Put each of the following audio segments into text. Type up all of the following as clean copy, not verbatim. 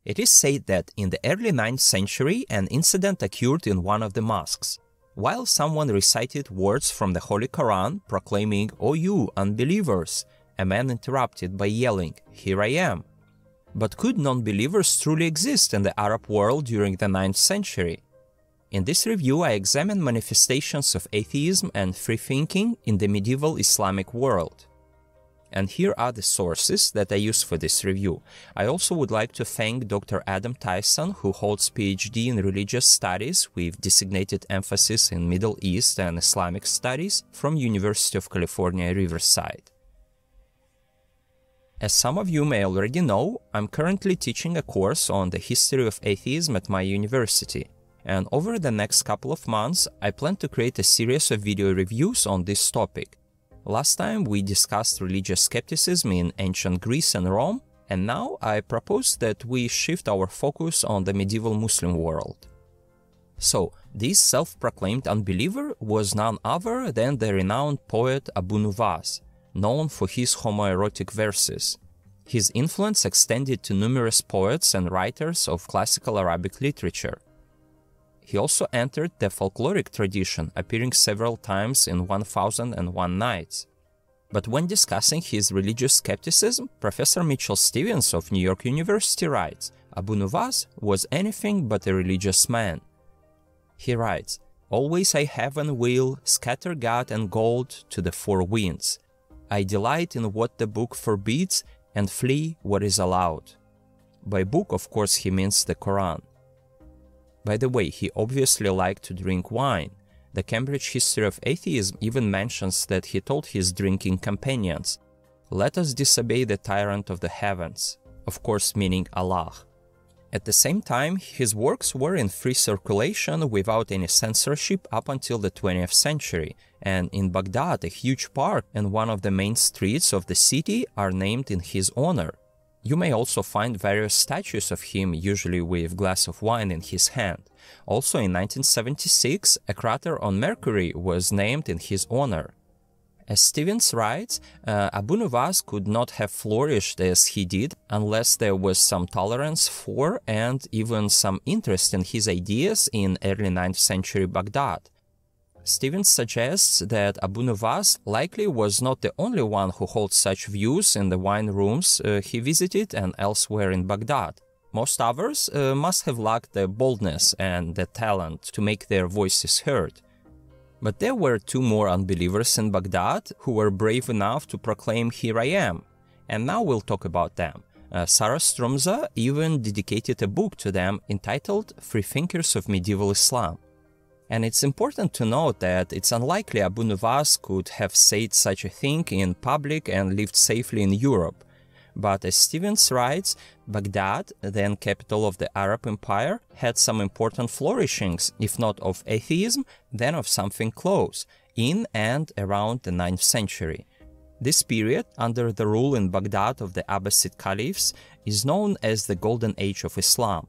It is said that in the early 9th century an incident occurred in one of the mosques. While someone recited words from the Holy Quran proclaiming, "O you unbelievers," a man interrupted by yelling, "Here I am." But could non-believers truly exist in the Arab world during the 9th century? In this review, I examine manifestations of atheism and free-thinking in the medieval Islamic world. And here are the sources that I use for this review. I also would like to thank Dr. Adam Tyson, who holds PhD in religious studies with designated emphasis in Middle East and Islamic studies from University of California, Riverside. As some of you may already know, I'm currently teaching a course on the history of atheism at my university. And over the next couple of months, I plan to create a series of video reviews on this topic. Last time we discussed religious skepticism in ancient Greece and Rome, and now I propose that we shift our focus on the medieval Muslim world. So, this self-proclaimed unbeliever was none other than the renowned poet Abu Nuwas, known for his homoerotic verses. His influence extended to numerous poets and writers of classical Arabic literature. He also entered the folkloric tradition, appearing several times in 1001 Nights. But when discussing his religious skepticism, Professor Mitchell Stevens of New York University writes, Abu Nuwas was anything but a religious man. He writes, "Always I have and will scatter God and gold to the four winds. I delight in what the book forbids and flee what is allowed." By book, of course, he means the Quran. By the way, he obviously liked to drink wine. The Cambridge History of Atheism even mentions that he told his drinking companions, "Let us disobey the tyrant of the heavens," of course meaning Allah. At the same time, his works were in free circulation without any censorship up until the 20th century, and in Baghdad a huge park and one of the main streets of the city are named in his honor. You may also find various statues of him, usually with a glass of wine in his hand. Also in 1976, a crater on Mercury was named in his honor. As Stevens writes, Abu Nuwas could not have flourished as he did unless there was some tolerance for and even some interest in his ideas in early 9th century Baghdad. Stevens suggests that Abu Nuwas likely was not the only one who holds such views in the wine rooms he visited and elsewhere in Baghdad. Most others must have lacked the boldness and the talent to make their voices heard. But there were two more unbelievers in Baghdad who were brave enough to proclaim, "Here I am," and now we'll talk about them. Sarah Stroumsa even dedicated a book to them entitled Freethinkers of Medieval Islam. And it's important to note that it's unlikely Abu Nuwas could have said such a thing in public and lived safely in Europe. But as Stevens writes, Baghdad, then capital of the Arab Empire, had some important flourishings, if not of atheism, then of something close, in and around the 9th century. This period, under the rule in Baghdad of the Abbasid Caliphs, is known as the Golden Age of Islam.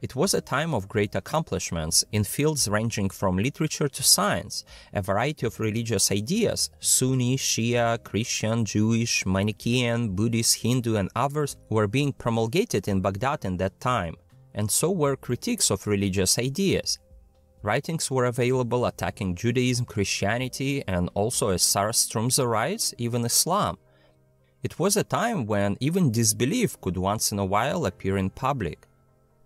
It was a time of great accomplishments in fields ranging from literature to science. A variety of religious ideas, Sunni, Shia, Christian, Jewish, Manichaean, Buddhist, Hindu and others, were being promulgated in Baghdad in that time, and so were critiques of religious ideas. Writings were available attacking Judaism, Christianity, and also, as Sarah Stroumsa writes, even Islam. It was a time when even disbelief could once in a while appear in public.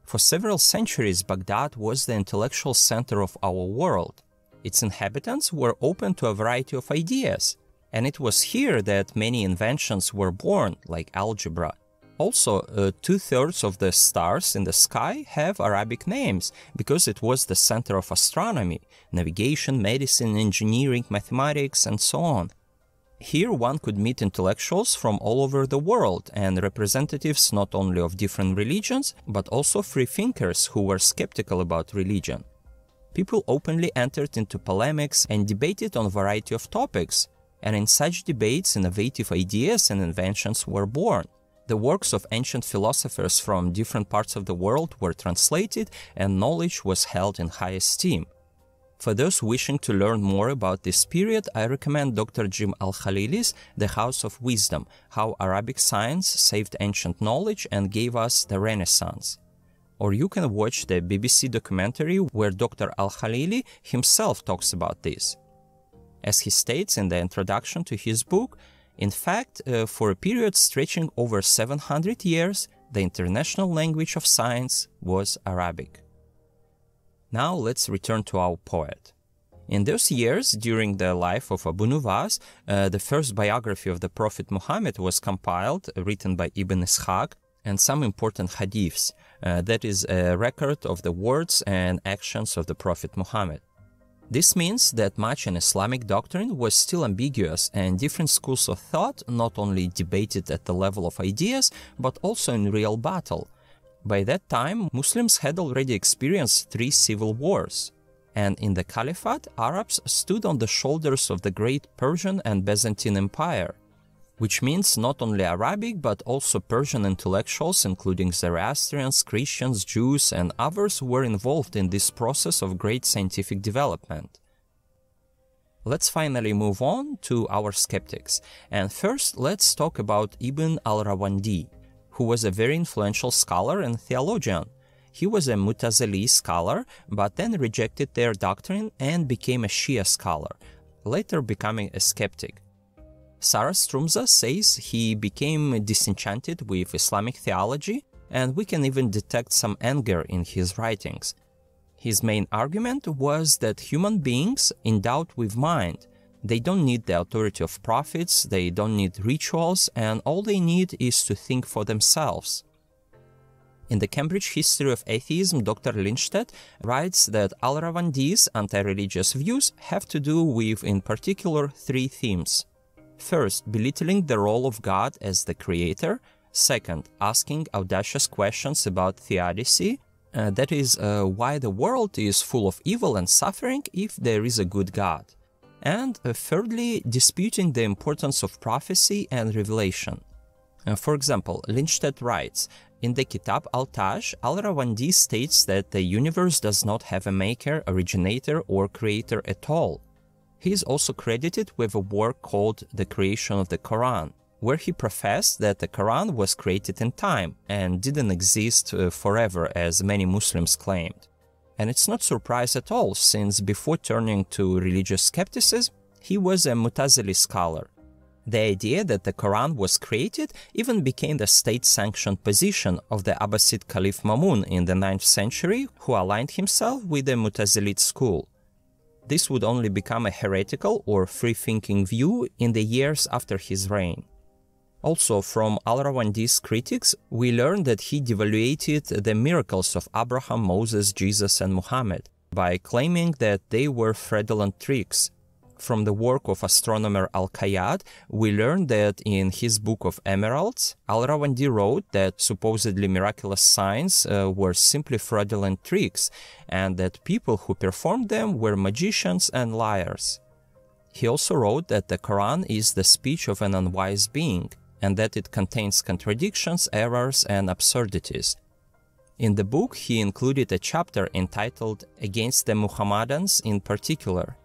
For several centuries, Baghdad was the intellectual center of our world. Its inhabitants were open to a variety of ideas, and it was here that many inventions were born, like algebra. Also, 2/3 of the stars in the sky have Arabic names, because it was the center of astronomy, navigation, medicine, engineering, mathematics, and so on. Here one could meet intellectuals from all over the world and representatives not only of different religions, but also freethinkers who were skeptical about religion. People openly entered into polemics and debated on a variety of topics, and in such debates innovative ideas and inventions were born. The works of ancient philosophers from different parts of the world were translated and knowledge was held in high esteem. For those wishing to learn more about this period, I recommend Dr. Jim Al-Khalili's The House of Wisdom, How Arabic Science Saved Ancient Knowledge and Gave Us the Renaissance. Or you can watch the BBC documentary where Dr. Al-Khalili himself talks about this. As he states in the introduction to his book, in fact, for a period stretching over 700 years, the international language of science was Arabic. Now let's return to our poet. In those years, during the life of Abu Nuwas, the first biography of the Prophet Muhammad was compiled, written by Ibn Ishaq, and some important hadiths, that is a record of the words and actions of the Prophet Muhammad. This means that much in Islamic doctrine was still ambiguous, and different schools of thought not only debated at the level of ideas, but also in real battle. By that time, Muslims had already experienced 3 civil wars, and in the Caliphate, Arabs stood on the shoulders of the great Persian and Byzantine Empire, which means not only Arabic but also Persian intellectuals, including Zoroastrians, Christians, Jews, and others, were involved in this process of great scientific development. Let's finally move on to our skeptics, and first let's talk about Ibn al-Rawandi, who was a very influential scholar and theologian. He was a Mutazili scholar, but then rejected their doctrine and became a Shia scholar, later becoming a skeptic. Sarah Stroumsa says he became disenchanted with Islamic theology, and we can even detect some anger in his writings. His main argument was that human beings endowed with mind, they don't need the authority of prophets, they don't need rituals, and all they need is to think for themselves. In the Cambridge History of Atheism, Dr. Lindstedt writes that Al-Rawandi's anti-religious views have to do with, in particular, 3 themes. First, belittling the role of God as the creator. Second, asking audacious questions about theodicy, that is, why the world is full of evil and suffering if there is a good God. And thirdly, disputing the importance of prophecy and revelation. For example, Lindstedt writes, in the Kitab al-Taj, Al-Rawandi states that the universe does not have a maker, originator, or creator at all. He is also credited with a work called The Creation of the Quran, where he professed that the Quran was created in time and didn't exist forever, as many Muslims claimed. And it's not surprise at all, since before turning to religious skepticism, he was a Mutazili scholar. The idea that the Quran was created even became the state-sanctioned position of the Abbasid Caliph Mamun in the 9th century, who aligned himself with the Mutazilite school. This would only become a heretical or free-thinking view in the years after his reign. Also, from Al-Rawandi's critics, we learn that he devaluated the miracles of Abraham, Moses, Jesus, and Muhammad by claiming that they were fraudulent tricks. From the work of astronomer Al-Qayyad, we learn that in his Book of Emeralds, Al-Rawandi wrote that supposedly miraculous signs were simply fraudulent tricks, and that people who performed them were magicians and liars. He also wrote that the Quran is the speech of an unwise being, and that it contains contradictions, errors, and absurdities. In the book, he included a chapter entitled Against the Muhammadans in particular.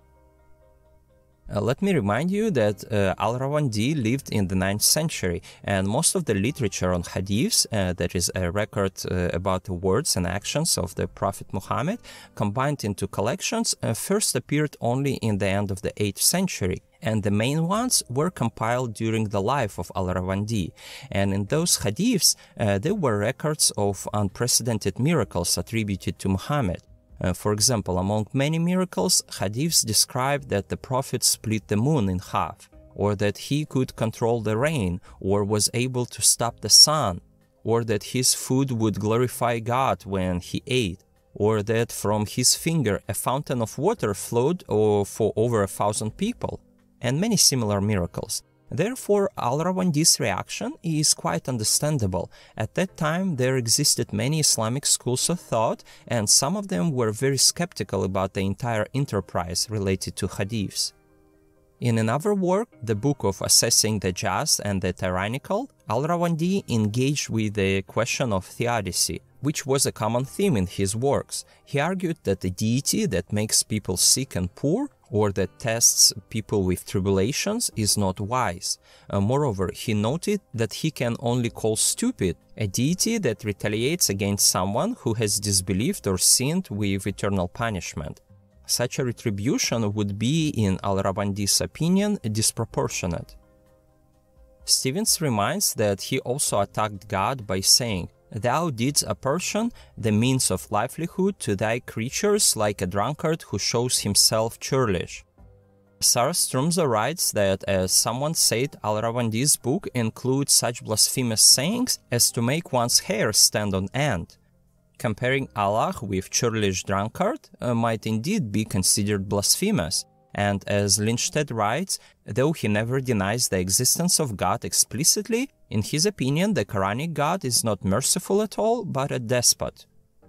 Let me remind you that Al-Rawandi lived in the 9th century, and most of the literature on hadiths, that is a record about the words and actions of the Prophet Muhammad, combined into collections, first appeared only in the end of the 8th century, and the main ones were compiled during the life of Al-Rawandi. And in those hadiths, there were records of unprecedented miracles attributed to Muhammad. For example, among many miracles, hadiths describe that the Prophet split the moon in half, or that he could control the rain, or was able to stop the sun, or that his food would glorify God when he ate, or that from his finger a fountain of water flowed for over 1,000 people, and many similar miracles. Therefore, Al-Rawandi's reaction is quite understandable. At that time, there existed many Islamic schools of thought, and some of them were very skeptical about the entire enterprise related to hadiths. In another work, the book of Assessing the Just and the Tyrannical, Al-Rawandi engaged with the question of theodicy, which was a common theme in his works. He argued that a deity that makes people sick and poor, or that tests people with tribulations, is not wise. Moreover, he noted that he can only call stupid a deity that retaliates against someone who has disbelieved or sinned with eternal punishment. Such a retribution would be, in Al-Rawandi's opinion, disproportionate. Stevens reminds that he also attacked God by saying, "Thou didst apportion the means of livelihood to thy creatures like a drunkard who shows himself churlish." Sarah Stroumsa writes that, as someone said, Al-Rawandi's book includes such blasphemous sayings as to make one's hair stand on end. Comparing Allah with churlish drunkard might indeed be considered blasphemous, and as Lindstedt writes, though he never denies the existence of God explicitly, in his opinion the Quranic God is not merciful at all, but a despot.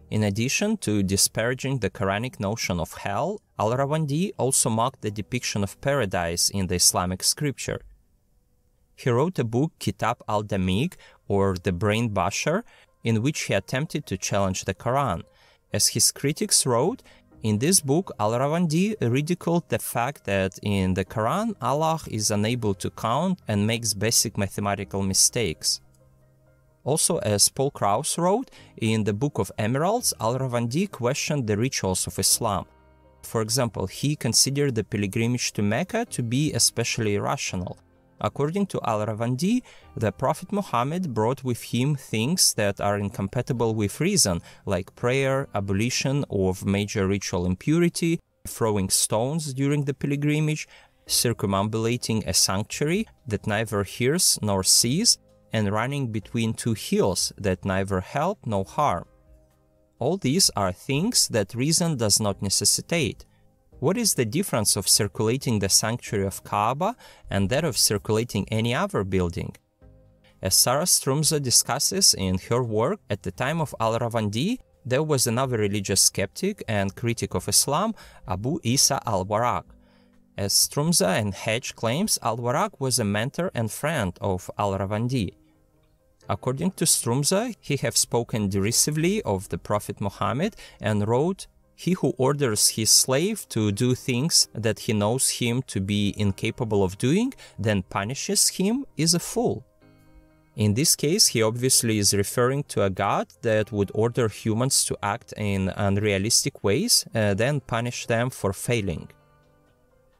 In addition to disparaging the Quranic notion of hell, Al-Rawandi also mocked the depiction of paradise in the Islamic scripture. He wrote a book, Kitab al-Damigh, or The Brain Basher, in which he attempted to challenge the Quran. As his critics wrote, in this book, Al-Rawandi ridiculed the fact that in the Quran, Allah is unable to count and makes basic mathematical mistakes. Also, as Paul Krauss wrote, in the Book of Emeralds, Al-Rawandi questioned the rituals of Islam. For example, he considered the pilgrimage to Mecca to be especially irrational. According to Al-Rawandi, the Prophet Muhammad brought with him things that are incompatible with reason, like prayer, abolition of major ritual impurity, throwing stones during the pilgrimage, circumambulating a sanctuary that neither hears nor sees, and running between two hills that neither help nor harm. All these are things that reason does not necessitate. What is the difference of circulating the sanctuary of Kaaba and that of circulating any other building? As Sarah Stroumsa discusses in her work, at the time of Al-Rawandi, there was another religious skeptic and critic of Islam, Abu Isa al-Warraq. As Stroumsa and Hedge claims, al-Warraq was a mentor and friend of Al-Rawandi. According to Stroumsa, he have spoken derisively of the Prophet Muhammad and wrote, "He who orders his slave to do things that he knows him to be incapable of doing, then punishes him, is a fool." In this case, he obviously is referring to a god that would order humans to act in unrealistic ways, then punish them for failing.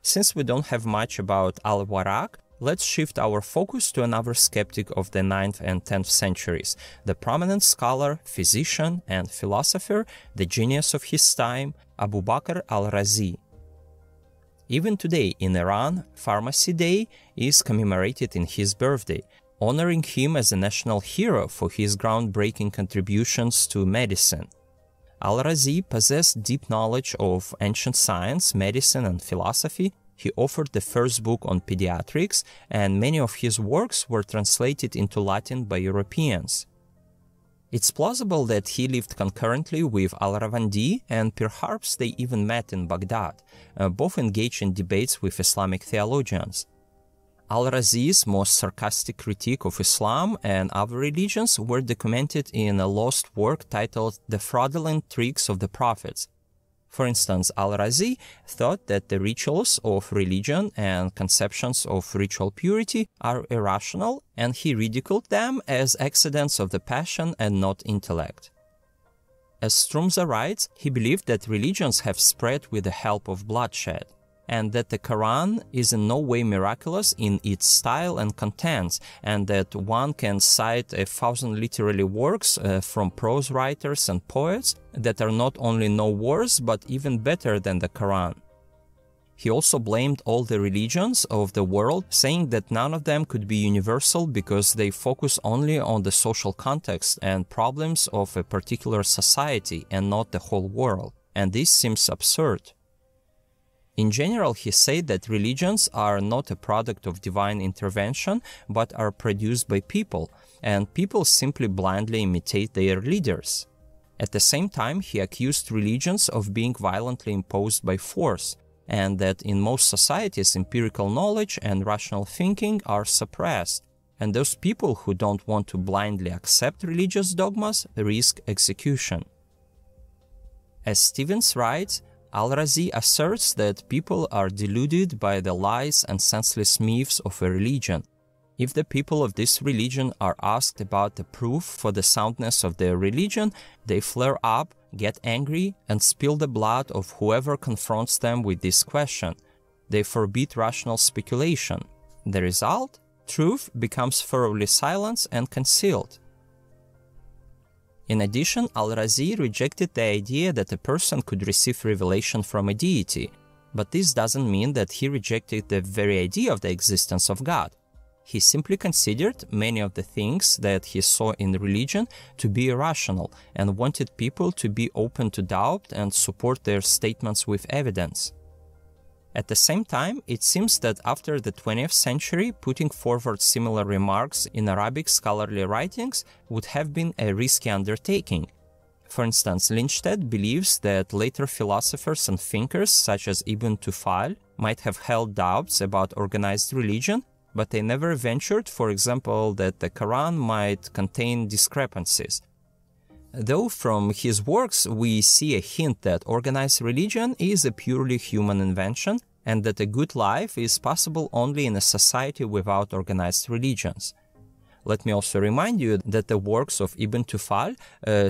Since we don't have much about al-Warraq, let's shift our focus to another skeptic of the 9th and 10th centuries, the prominent scholar, physician, and philosopher, the genius of his time, Abu Bakr al-Razi. Even today in Iran, Pharmacy Day is commemorated in his birthday, honoring him as a national hero for his groundbreaking contributions to medicine. Al-Razi possessed deep knowledge of ancient science, medicine, and philosophy. He authored the first book on pediatrics, and many of his works were translated into Latin by Europeans. It's plausible that he lived concurrently with Al-Rawandi, and perhaps they even met in Baghdad, both engaged in debates with Islamic theologians. Al-Razi's most sarcastic critique of Islam and other religions were documented in a lost work titled The Fraudulent Tricks of the Prophets. For instance, Al-Razi thought that the rituals of religion and conceptions of ritual purity are irrational, and he ridiculed them as accidents of the passion and not intellect. As Stroumsa writes, he believed that religions have spread with the help of bloodshed, and that the Quran is in no way miraculous in its style and contents, and that one can cite 1,000 literary works from prose writers and poets that are not only no worse but even better than the Quran. He also blamed all the religions of the world, saying that none of them could be universal because they focus only on the social context and problems of a particular society and not the whole world, and this seems absurd. In general, he said that religions are not a product of divine intervention, but are produced by people, and people simply blindly imitate their leaders. At the same time, he accused religions of being violently imposed by force, and that in most societies empirical knowledge and rational thinking are suppressed, and those people who don't want to blindly accept religious dogmas risk execution. As Stevens writes, Al-Razi asserts that people are deluded by the lies and senseless myths of a religion. If the people of this religion are asked about the proof for the soundness of their religion, they flare up, get angry, and spill the blood of whoever confronts them with this question. They forbid rational speculation. The result? Truth becomes thoroughly silenced and concealed. In addition, Al-Razi rejected the idea that a person could receive revelation from a deity, but this doesn't mean that he rejected the very idea of the existence of God. He simply considered many of the things that he saw in religion to be irrational and wanted people to be open to doubt and support their statements with evidence. At the same time, it seems that after the 20th century, putting forward similar remarks in Arabic scholarly writings would have been a risky undertaking. For instance, Lindstedt believes that later philosophers and thinkers such as Ibn Tufayl might have held doubts about organized religion, but they never ventured, for example, that the Quran might contain discrepancies. Though from his works we see a hint that organized religion is a purely human invention and that a good life is possible only in a society without organized religions. Let me also remind you that the works of Ibn Tufayl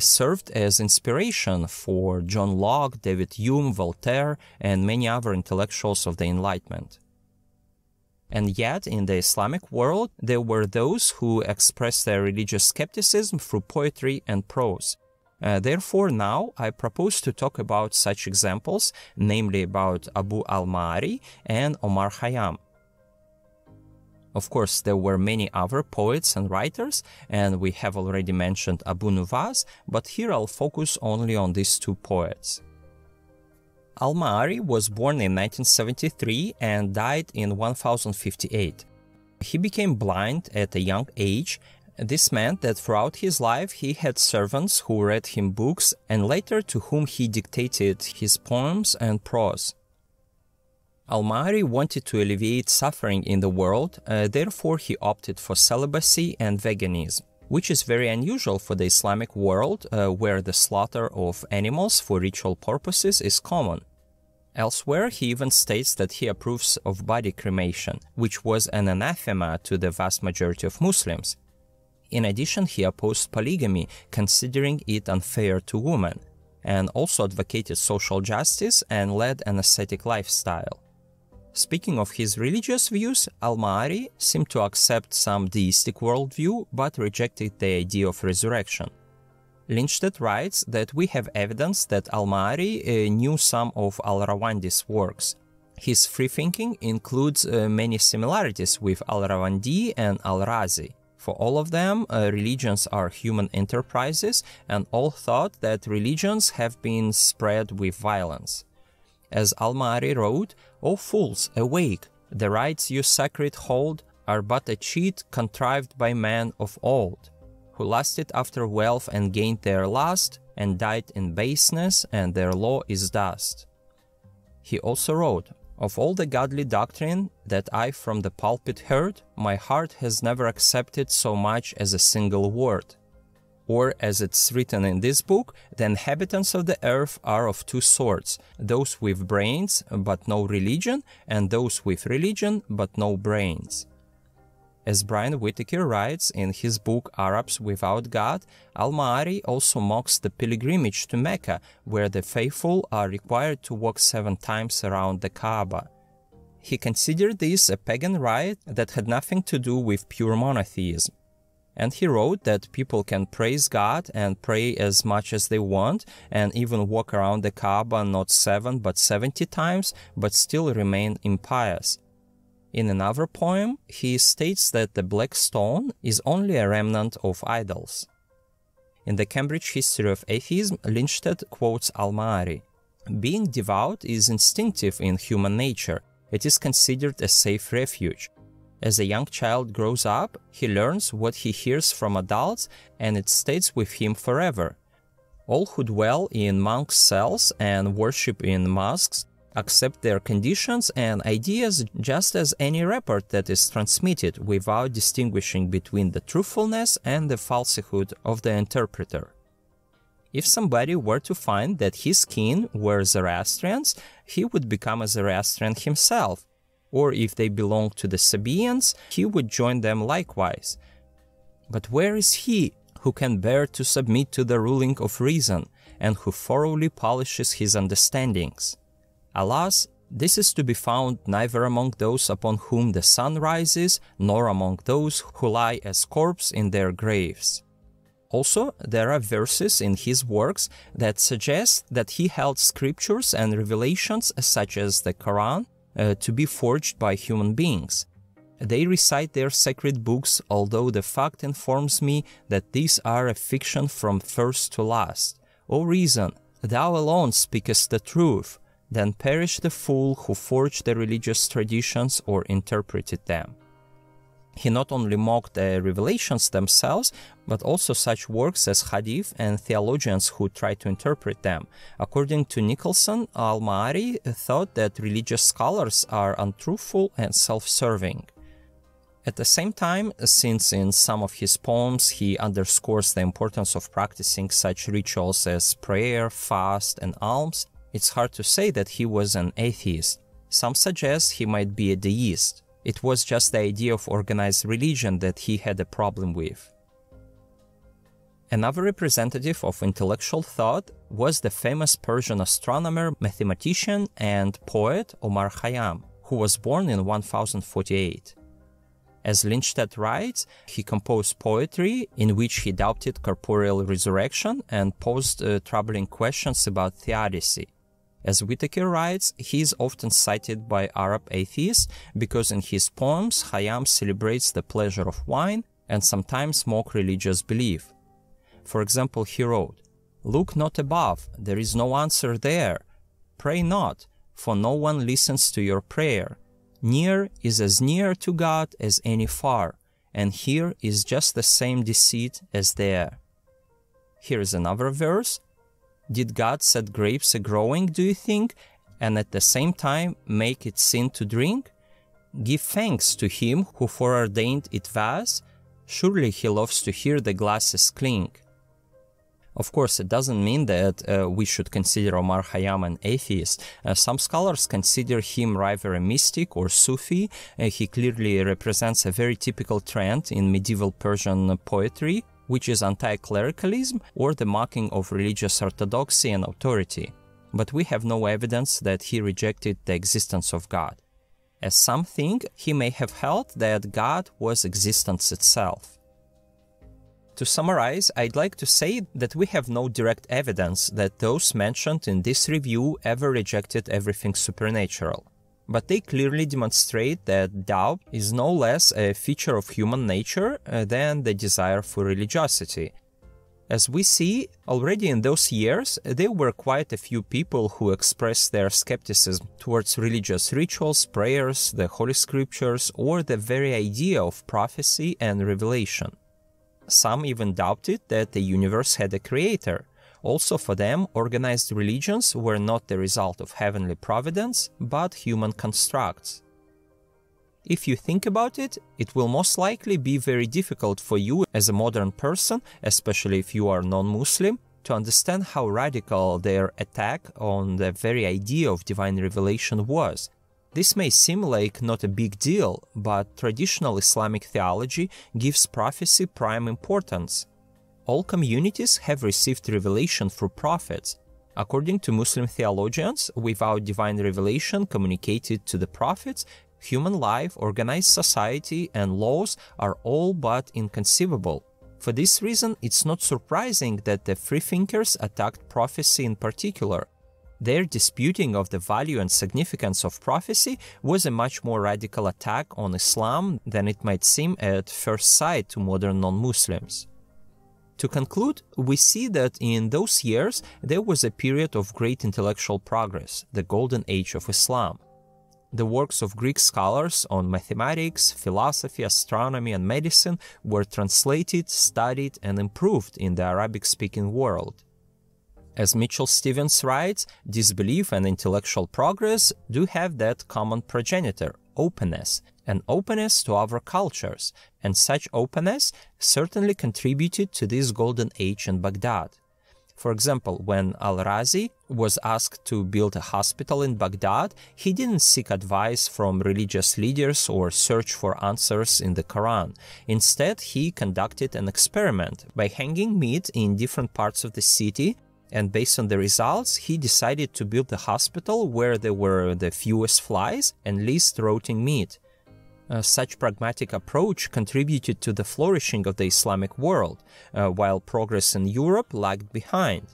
served as inspiration for John Locke, David Hume, Voltaire, and many other intellectuals of the Enlightenment. And yet, in the Islamic world, there were those who expressed their religious skepticism through poetry and prose. Therefore, now I propose to talk about such examples, namely about Abu al-Maarri and Omar Khayyam. Of course, there were many other poets and writers, and we have already mentioned Abu Nuwas, but here I'll focus only on these two poets. Al-Maarri was born in 1973 and died in 1058. He became blind at a young age. This meant that throughout his life he had servants who read him books and later to whom he dictated his poems and prose. Al-Maarri wanted to alleviate suffering in the world, therefore he opted for celibacy and veganism, which is very unusual for the Islamic world, where the slaughter of animals for ritual purposes is common. Elsewhere, he even states that he approves of body cremation, which was an anathema to the vast majority of Muslims. In addition, he opposed polygamy, considering it unfair to women, and also advocated social justice and led an ascetic lifestyle. Speaking of his religious views, Al-Maarri seemed to accept some deistic worldview, but rejected the idea of resurrection. Lindstedt writes that we have evidence that Al-Maarri knew some of Al-Rawandi's works. His freethinking includes many similarities with Al-Rawandi and Al-Razi. For all of them, religions are human enterprises, and all thought that religions have been spread with violence. As Al-Maarri wrote, "O fools, awake! The rites you sacred hold are but a cheat contrived by men of old, who lusted after wealth and gained their lust, and died in baseness, and their law is dust." He also wrote, "Of all the godly doctrine that I from the pulpit heard, my heart has never accepted so much as a single word." Or, as it's written in this book, the inhabitants of the earth are of two sorts, those with brains but no religion, and those with religion but no brains. As Brian Whitaker writes in his book Arabs Without God, Al-Maarri also mocks the pilgrimage to Mecca, where the faithful are required to walk 7 times around the Kaaba. He considered this a pagan rite that had nothing to do with pure monotheism. And he wrote that people can praise God and pray as much as they want, and even walk around the Kaaba not 7 but 70 times, but still remain impious. In another poem, he states that the black stone is only a remnant of idols. In the Cambridge History of Atheism, Lindstedt quotes Al-Maarri, "Being devout is instinctive in human nature. It is considered a safe refuge. As a young child grows up, he learns what he hears from adults, and it stays with him forever. All who dwell in monks' cells and worship in mosques accept their conditions and ideas just as any report that is transmitted without distinguishing between the truthfulness and the falsehood of the interpreter. If somebody were to find that his kin were Zoroastrians, he would become a Zoroastrian himself, or if they belonged to the Sabaeans, he would join them likewise. But where is he who can bear to submit to the ruling of reason, and who thoroughly polishes his understandings? Alas, this is to be found neither among those upon whom the sun rises, nor among those who lie as corpses in their graves. Also, there are verses in his works that suggest that he held scriptures and revelations such as the Quran to be forged by human beings. They recite their sacred books, although the fact informs me that these are a fiction from first to last. O reason, thou alone speakest the truth, then perish the fool who forged the religious traditions or interpreted them. He not only mocked the revelations themselves, but also such works as Hadith and theologians who tried to interpret them. According to Nicholson, Al-Maarri thought that religious scholars are untruthful and self-serving. At the same time, since in some of his poems he underscores the importance of practicing such rituals as prayer, fast, and alms, it's hard to say that he was an atheist. Some suggest he might be a deist. It was just the idea of organized religion that he had a problem with. Another representative of intellectual thought was the famous Persian astronomer, mathematician, and poet Omar Khayyam, who was born in 1048. As Lindstedt writes, he composed poetry in which he doubted corporeal resurrection and posed troubling questions about theodicy. As Whitaker writes, he is often cited by Arab atheists because in his poems Khayyam celebrates the pleasure of wine and sometimes mock religious belief. For example, he wrote, "Look not above, there is no answer there. Pray not, for no one listens to your prayer. Near is as near to God as any far, and here is just the same deceit as there." Here is another verse. "Did God set grapes a-growing, do you think, and at the same time make it sin to drink? Give thanks to him who foreordained it thus. Surely he loves to hear the glasses clink." Of course, it doesn't mean that we should consider Omar Khayyam an atheist. Some scholars consider him rather a mystic or Sufi. He clearly represents a very typical trend in medieval Persian poetry, which is anti-clericalism or the mocking of religious orthodoxy and authority. But we have no evidence that he rejected the existence of God. As some think, he may have held that God was existence itself. To summarize, I'd like to say that we have no direct evidence that those mentioned in this review ever rejected everything supernatural. But they clearly demonstrate that doubt is no less a feature of human nature than the desire for religiosity. As we see, already in those years, there were quite a few people who expressed their skepticism towards religious rituals, prayers, the Holy Scriptures, or the very idea of prophecy and revelation. Some even doubted that the universe had a creator. Also for them, organized religions were not the result of heavenly providence, but human constructs. If you think about it, it will most likely be very difficult for you as a modern person, especially if you are non-Muslim, to understand how radical their attack on the very idea of divine revelation was. This may seem like not a big deal, but traditional Islamic theology gives prophecy prime importance. All communities have received revelation through prophets. According to Muslim theologians, without divine revelation communicated to the prophets, human life, organized society, and laws are all but inconceivable. For this reason, it's not surprising that the Freethinkers attacked prophecy in particular. Their disputing of the value and significance of prophecy was a much more radical attack on Islam than it might seem at first sight to modern non-Muslims. To conclude, we see that in those years there was a period of great intellectual progress, the golden age of Islam. The works of Greek scholars on mathematics, philosophy, astronomy, and medicine were translated, studied, and improved in the Arabic-speaking world. As Mitchell Stevens writes, disbelief and intellectual progress do have that common progenitor, openness, an openness to other cultures, and such openness certainly contributed to this golden age in Baghdad. For example, when Al-Razi was asked to build a hospital in Baghdad, he didn't seek advice from religious leaders or search for answers in the Quran. Instead, he conducted an experiment by hanging meat in different parts of the city, and based on the results, he decided to build a hospital where there were the fewest flies and least rotting meat. Such pragmatic approach contributed to the flourishing of the Islamic world, while progress in Europe lagged behind.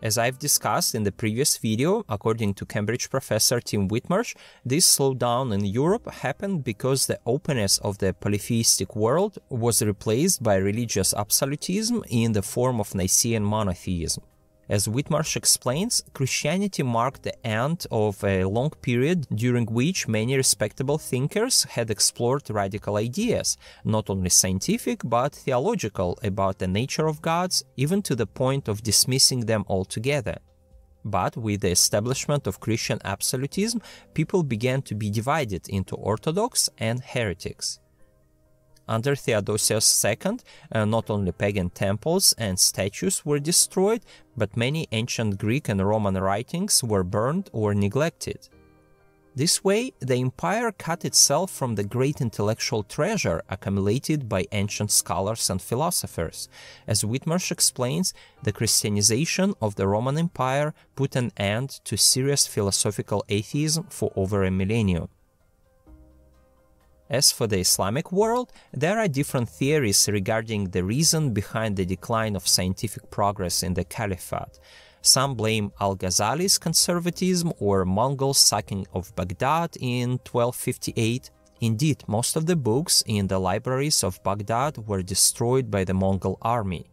As I've discussed in the previous video, according to Cambridge professor Tim Whitmarsh, this slowdown in Europe happened because the openness of the polytheistic world was replaced by religious absolutism in the form of Nicene monotheism. As Whitmarsh explains, Christianity marked the end of a long period during which many respectable thinkers had explored radical ideas, not only scientific but theological, about the nature of gods, even to the point of dismissing them altogether. But with the establishment of Christian absolutism, people began to be divided into orthodox and heretics. Under Theodosius II, not only pagan temples and statues were destroyed, but many ancient Greek and Roman writings were burned or neglected. This way, the empire cut itself from the great intellectual treasure accumulated by ancient scholars and philosophers. As Whitmarsh explains, the Christianization of the Roman Empire put an end to serious philosophical atheism for over a millennium. As for the Islamic world, there are different theories regarding the reason behind the decline of scientific progress in the Caliphate. Some blame Al-Ghazali's conservatism or Mongol sacking of Baghdad in 1258. Indeed, most of the books in the libraries of Baghdad were destroyed by the Mongol army.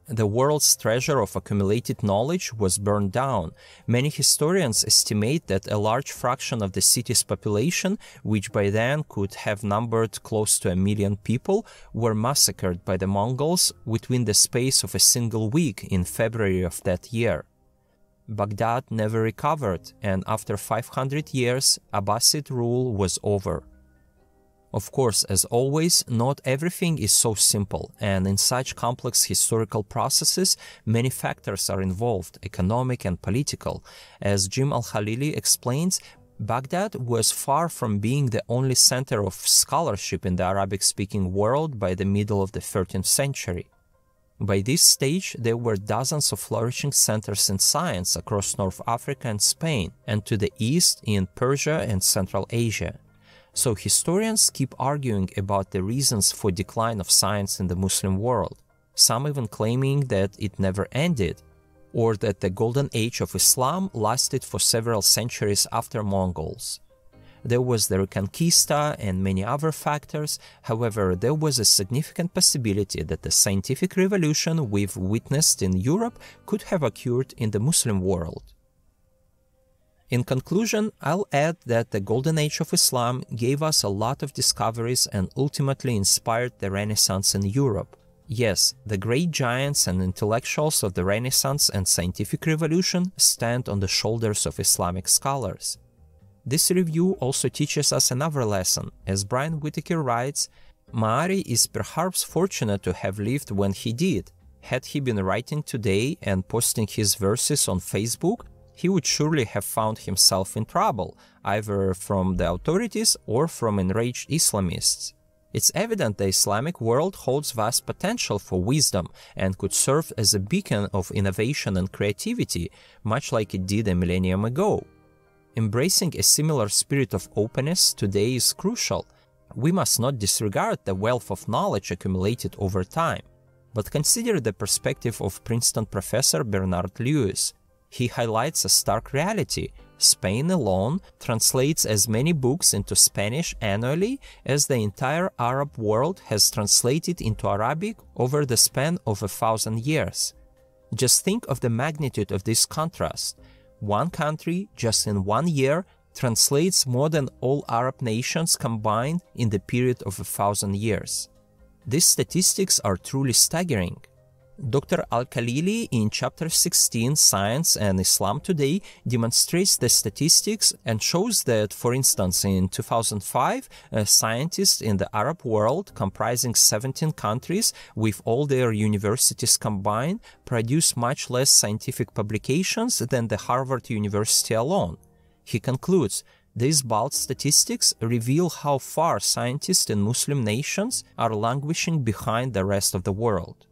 The world's treasure of accumulated knowledge was burned down. Many historians estimate that a large fraction of the city's population, which by then could have numbered close to 1 million people, were massacred by the Mongols within the space of a single week in February of that year. Baghdad never recovered, and after 500 years, Abbasid rule was over. Of course, as always, not everything is so simple, and in such complex historical processes, many factors are involved, economic and political. As Jim Al-Khalili explains, Baghdad was far from being the only center of scholarship in the Arabic-speaking world by the middle of the 13th century. By this stage, there were dozens of flourishing centers in science across North Africa and Spain, and to the east in Persia and Central Asia. So historians keep arguing about the reasons for decline of science in the Muslim world, some even claiming that it never ended, or that the golden age of Islam lasted for several centuries after Mongols. There was the Reconquista and many other factors. However, there was a significant possibility that the scientific revolution we've witnessed in Europe could have occurred in the Muslim world. In conclusion, I'll add that the Golden Age of Islam gave us a lot of discoveries and ultimately inspired the Renaissance in Europe. Yes, the great giants and intellectuals of the Renaissance and scientific revolution stand on the shoulders of Islamic scholars. This review also teaches us another lesson. As Brian Whitaker writes, Maarri is perhaps fortunate to have lived when he did. Had he been writing today and posting his verses on Facebook, he would surely have found himself in trouble, either from the authorities or from enraged Islamists. It's evident the Islamic world holds vast potential for wisdom and could serve as a beacon of innovation and creativity, much like it did a millennium ago. Embracing a similar spirit of openness today is crucial. We must not disregard the wealth of knowledge accumulated over time, but consider the perspective of Princeton professor Bernard Lewis. He highlights a stark reality. Spain alone translates as many books into Spanish annually as the entire Arab world has translated into Arabic over the span of 1,000 years. Just think of the magnitude of this contrast. One country, just in 1 year, translates more than all Arab nations combined in the period of 1,000 years. These statistics are truly staggering. Dr. Al-Khalili in chapter 16, Science and Islam Today, demonstrates the statistics and shows that, for instance, in 2005, scientists in the Arab world, comprising 17 countries with all their universities combined, produce much less scientific publications than the Harvard University alone. He concludes, these bald statistics reveal how far scientists in Muslim nations are languishing behind the rest of the world.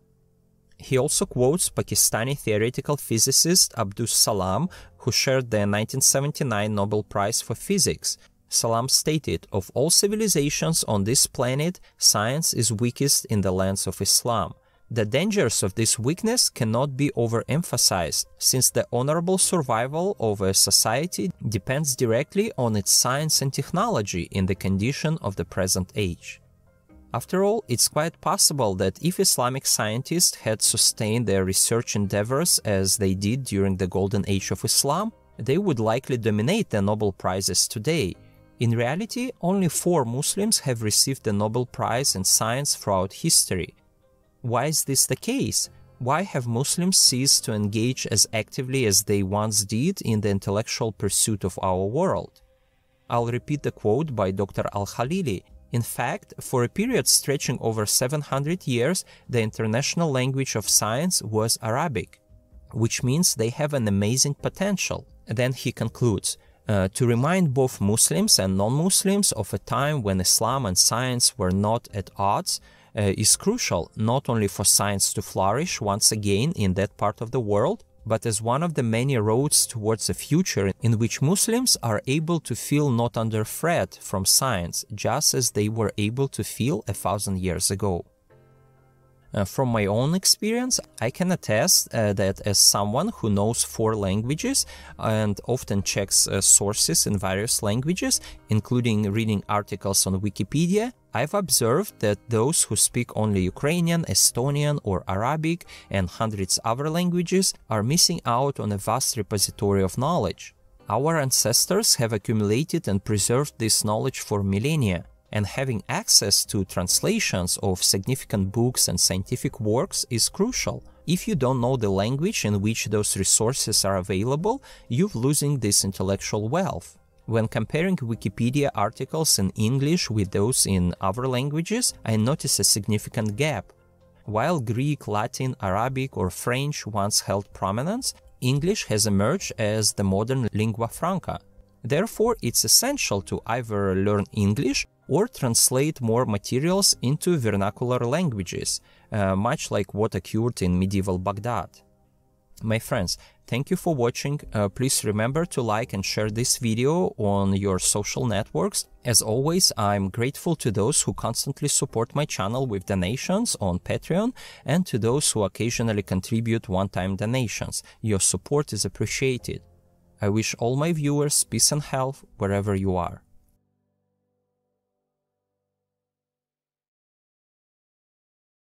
He also quotes Pakistani theoretical physicist Abdus Salam, who shared the 1979 Nobel Prize for Physics. Salam stated, "Of all civilizations on this planet, science is weakest in the lands of Islam. The dangers of this weakness cannot be overemphasized, since the honorable survival of a society depends directly on its science and technology in the condition of the present age." After all, it's quite possible that if Islamic scientists had sustained their research endeavors as they did during the Golden Age of Islam, they would likely dominate the Nobel Prizes today. In reality, only 4 Muslims have received the Nobel Prize in Science throughout history. Why is this the case? Why have Muslims ceased to engage as actively as they once did in the intellectual pursuit of our world? I'll repeat the quote by Dr. Al-Khalili. In fact, for a period stretching over 700 years, the international language of science was Arabic, which means they have an amazing potential. Then he concludes, to remind both Muslims and non-Muslims of a time when Islam and science were not at odds is crucial, not only for science to flourish once again in that part of the world, but as one of the many roads towards a future in which Muslims are able to feel not under threat from science, just as they were able to feel 1,000 years ago. From my own experience, I can attest that as someone who knows 4 languages and often checks sources in various languages, including reading articles on Wikipedia, I've observed that those who speak only Ukrainian, Estonian, or Arabic and hundreds other languages are missing out on a vast repository of knowledge. Our ancestors have accumulated and preserved this knowledge for millennia, and having access to translations of significant books and scientific works is crucial. If you don't know the language in which those resources are available, you're losing this intellectual wealth. When comparing Wikipedia articles in English with those in other languages, I notice a significant gap. While Greek, Latin, Arabic, or French once held prominence, English has emerged as the modern lingua franca. Therefore, it's essential to either learn English or translate more materials into vernacular languages, much like what occurred in medieval Baghdad. My friends, thank you for watching. Please remember to like and share this video on your social networks. As always, I'm grateful to those who constantly support my channel with donations on Patreon and to those who occasionally contribute one-time donations. Your support is appreciated. I wish all my viewers peace and health wherever you are.